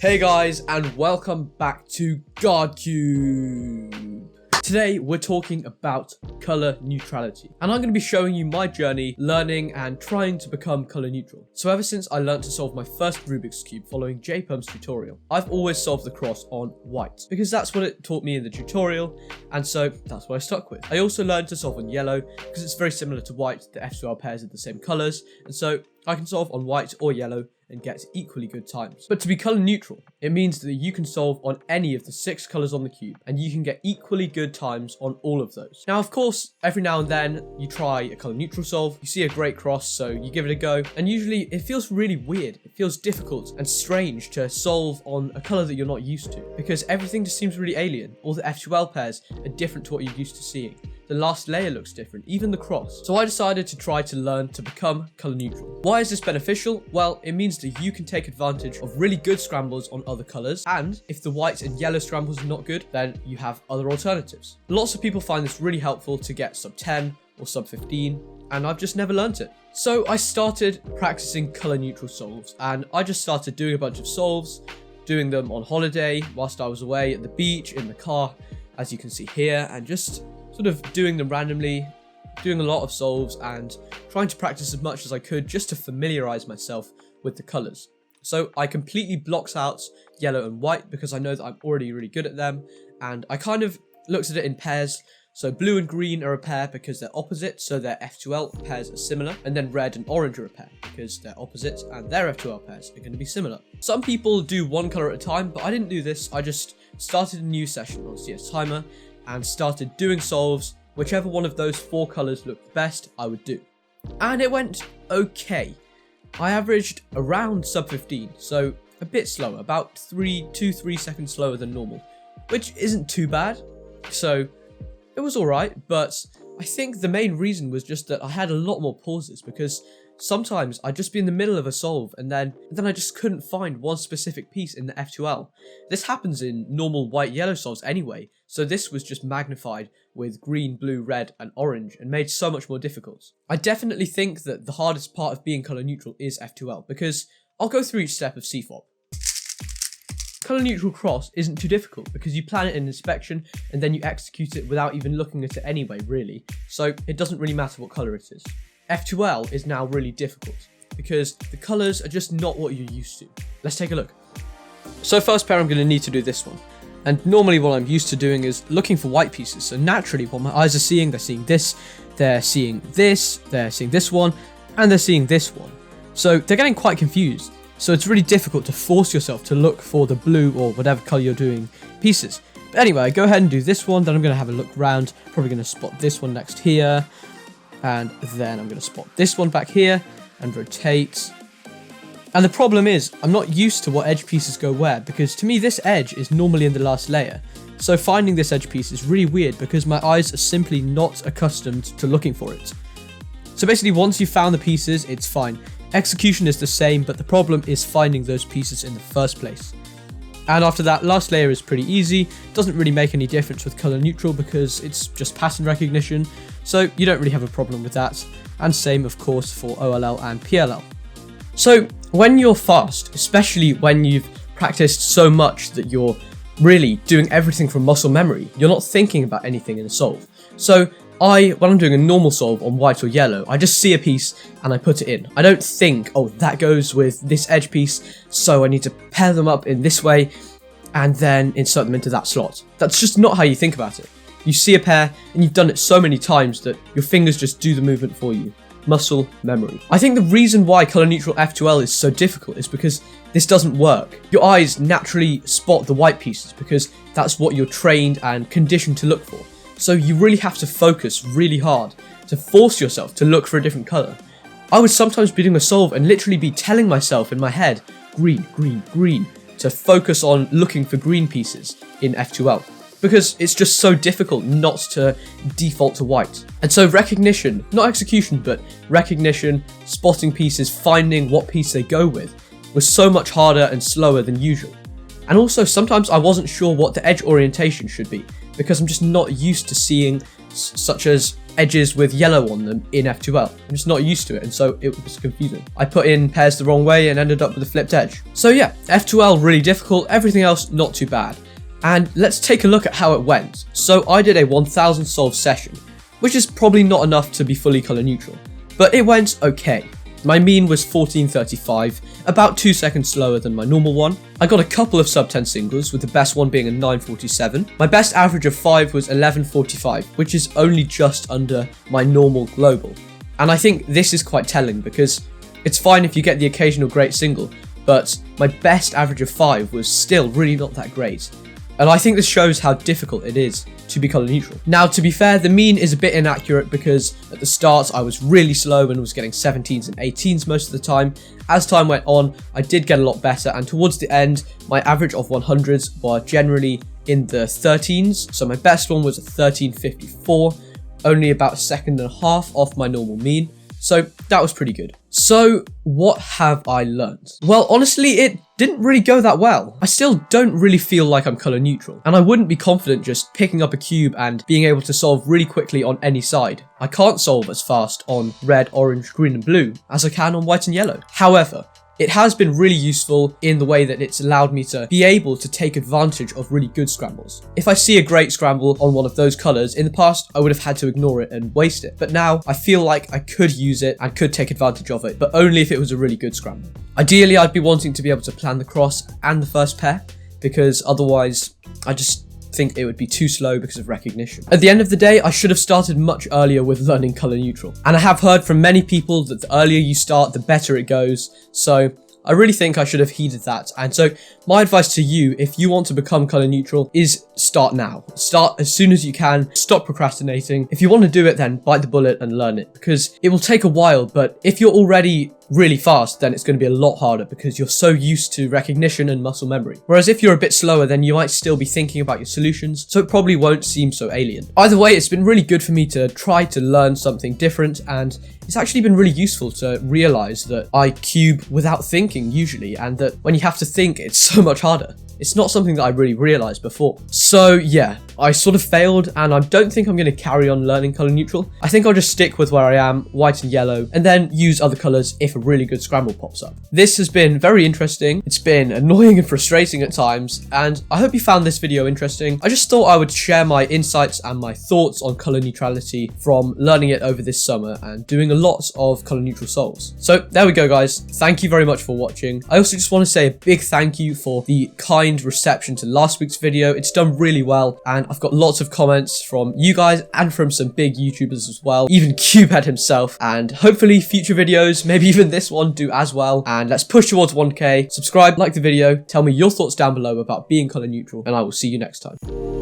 Hey guys, and welcome back to GuardCube. Today we're talking about color neutrality, and I'm going to be showing you my journey learning and trying to become color neutral. So ever since I learned to solve my first Rubik's Cube following JPerm's tutorial, I've always solved the cross on white because that's what it taught me in the tutorial, and so that's what I stuck with. I also learned to solve on yellow because it's very similar to white. The F2L pairs are the same colors, and so I can solve on white or yellow and get equally good times. But to be color neutral, it means that you can solve on any of the 6 colors on the cube, and you can get equally good times on all of those. Now, of course, every now and then you try a color neutral solve, you see a great cross, so you give it a go, and usually it feels really weird. It feels difficult and strange to solve on a color that you're not used to, because everything just seems really alien. All the F2L pairs are different to what you're used to seeing. The last layer looks different, even the cross. So I decided to try to learn to become color neutral. Why is this beneficial? Well, it means that you can take advantage of really good scrambles on other colors, and if the white and yellow scrambles are not good, then you have other alternatives. Lots of people find this really helpful to get sub 10 or sub 15, and I've just never learned it. So I started practicing color neutral solves, and I just started doing a bunch of solves, doing them on holiday, whilst I was away at the beach, in the car, as you can see here, and just sort of doing them randomly, doing a lot of solves and trying to practice as much as I could just to familiarize myself with the colors. So I completely blocked out yellow and white because I know that I'm already really good at them, and I kind of looked at it in pairs. So blue and green are a pair because they're opposite, so their F2L pairs are similar, and then red and orange are a pair because they're opposite and their F2L pairs are going to be similar. Some people do one color at a time, but I didn't do this. I just started a new session on CS Timer and started doing solves. Whichever one of those 4 colors looked best, I would do. And it went okay. I averaged around sub 15, so a bit slower, about 2-3 seconds slower than normal, which isn't too bad. So it was alright, but I think the main reason was just that I had a lot more pauses, because sometimes I'd just be in the middle of a solve and then I just couldn't find one specific piece in the F2L. This happens in normal white-yellow solves anyway, so this was just magnified with green, blue, red and orange and made so much more difficult. I definitely think that the hardest part of being color neutral is F2L, because I'll go through each step of CFOP. Color neutral cross isn't too difficult because you plan it in inspection and then you execute it without even looking at it anyway, really, so it doesn't really matter what color it is. F2L is now really difficult because the colors are just not what you're used to. Let's take a look. So first pair, I'm going to need to do this one. And normally what I'm used to doing is looking for white pieces. So naturally what my eyes are seeing, they're seeing this, they're seeing this, they're seeing this one, and they're seeing this one. So they're getting quite confused. So it's really difficult to force yourself to look for the blue or whatever color you're doing pieces. But anyway, I go ahead and do this one, then I'm going to have a look around, probably going to spot this one next here. And then I'm going to spot this one back here and rotate. And the problem is, I'm not used to what edge pieces go where, because to me this edge is normally in the last layer. So finding this edge piece is really weird because my eyes are simply not accustomed to looking for it. So basically once you've found the pieces, it's fine. Execution is the same, but the problem is finding those pieces in the first place. And after that, last layer is pretty easy. Doesn't really make any difference with color neutral because it's just pattern recognition. So you don't really have a problem with that. And same, of course, for OLL and PLL. So when you're fast, especially when you've practiced so much that you're really doing everything from muscle memory, you're not thinking about anything in a solve. So when I'm doing a normal solve on white or yellow, I just see a piece and I put it in. I don't think, oh, that goes with this edge piece, so I need to pair them up in this way and then insert them into that slot. That's just not how you think about it. You see a pair and you've done it so many times that your fingers just do the movement for you. Muscle memory. I think the reason why color neutral F2L is so difficult is because this doesn't work. Your eyes naturally spot the white pieces because that's what you're trained and conditioned to look for. So you really have to focus really hard to force yourself to look for a different color. I would sometimes be doing a solve and literally be telling myself in my head, green, green, green, to focus on looking for green pieces in F2L. Because it's just so difficult not to default to white. And so recognition, not execution, but recognition, spotting pieces, finding what piece they go with, was so much harder and slower than usual. And also sometimes I wasn't sure what the edge orientation should be, because I'm just not used to seeing such as edges with yellow on them in F2L. I'm just not used to it, and so it was confusing. I put in pairs the wrong way and ended up with a flipped edge. So yeah, F2L really difficult, everything else not too bad. And let's take a look at how it went. So I did a 1000 solve session, which is probably not enough to be fully color neutral, but it went okay. My mean was 1435, about 2 seconds slower than my normal one. I got a couple of sub 10 singles, with the best one being a 947. My best average of 5 was 1145, which is only just under my normal global. And I think this is quite telling, because it's fine if you get the occasional great single, but my best average of 5 was still really not that great. And I think this shows how difficult it is to be color neutral. Now, to be fair, the mean is a bit inaccurate because at the start I was really slow and was getting 17s and 18s most of the time. As time went on, I did get a lot better, and towards the end, my average of 100s were generally in the 13s. So my best one was a 1354, only about a second and a half off my normal mean. So that was pretty good. So what have I learned? Well, honestly, it didn't really go that well. I still don't really feel like I'm color neutral, and I wouldn't be confident just picking up a cube and being able to solve really quickly on any side. I can't solve as fast on red, orange, green and blue as I can on white and yellow. However, it has been really useful in the way that it's allowed me to be able to take advantage of really good scrambles. If I see a great scramble on one of those colors, in the past, I would have had to ignore it and waste it. But now I feel like I could use it and could take advantage of it, but only if it was a really good scramble. Ideally, I'd be wanting to be able to plan the cross and the first pair, because otherwise I just think it would be too slow because of recognition. At the end of the day, I should have started much earlier with learning color neutral. And I have heard from many people that the earlier you start, the better it goes. So I really think I should have heeded that. And so my advice to you, if you want to become color neutral, is start now. Start as soon as you can. Stop procrastinating. If you want to do it, then bite the bullet and learn it, because it will take a while. But if you're already really fast, then it's going to be a lot harder because you're so used to recognition and muscle memory. Whereas if you're a bit slower, then you might still be thinking about your solutions, so it probably won't seem so alien. Either way, it's been really good for me to try to learn something different, and it's actually been really useful to realize that I cube without thinking usually, and that when you have to think, it's so much harder. It's not something that I really realized before. So yeah, I sort of failed, and I don't think I'm going to carry on learning color neutral. I think I'll just stick with where I am, white and yellow, and then use other colors if a really good scramble pops up. This has been very interesting. It's been annoying and frustrating at times, and I hope you found this video interesting. I just thought I would share my insights and my thoughts on color neutrality from learning it over this summer and doing a lot of color neutral solves. So there we go, guys. Thank you very much for watching. I also just want to say a big thank you for the kind reception to last week's video. It's done really well, and I've got lots of comments from you guys and from some big YouTubers as well, even Cubehead himself, and hopefully future videos, maybe even this one, do as well. And let's push towards 1K. Subscribe, like the video, tell me your thoughts down below about being color neutral, and I will see you next time.